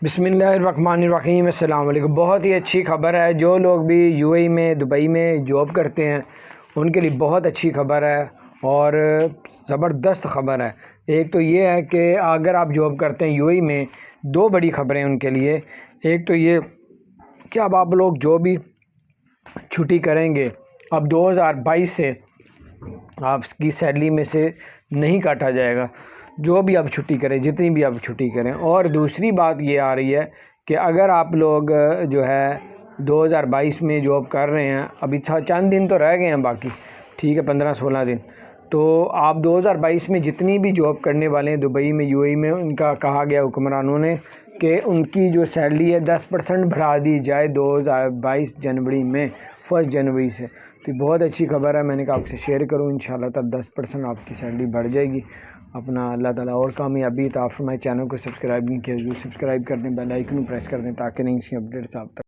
بسم اللہ الرحمن الرحیم۔ السلام علیکم۔ بہت ہی اچھی خبر ہے، جو لوگ بھی یو اے ای میں دبئی میں جاب کرتے ہیں ان کے لیے بہت اچھی خبر ہے اور زبردست خبر ہے۔ ایک تو یہ ہے کہ اگر آپ جاب کرتے ہیں یو اے ای میں، دو بڑی خبریں ان کے لیے۔ ایک تو یہ کہ اب آپ لوگ جو بھی چھٹی کریں گے اب 2022 سے آپ کی سیلری میں سے نہیں کاٹا جائے گا، جو بھی آپ چھٹی کریں، جتنی بھی آپ چھٹی کریں۔ اور دوسری بات یہ آ رہی ہے کہ اگر آپ لوگ جو ہے 2022 میں جاب کر رہے ہیں، ابھی چند دن تو رہ گئے ہیں باقی، ٹھیک ہے، 15-16 دن، تو آپ 2022 میں جتنی بھی جاب کرنے والے ہیں دبئی میں یو اے ای میں، ان کا کہا گیا حکمرانوں نے کہ ان کی جو سیلری ہے 10% بڑھا دی جائے 2022 جنوری میں، 1 جنوری سے۔ تو بہت اچھی خبر ہے، میں نے کہا آپ سے شیئر کروں۔ انشاءاللہ تب 10% آپ کی سیلری بڑھ جائے گی۔ اپنا اللہ تعالیٰ اور کامیابی عطا فرمائے۔ چینل کو سبسکرائب نہیں کیا ضرور سبسکرائب کر دیں، بیل آئیکن پریس کر دیں تاکہ نئی سی اپڈیٹس آپ تک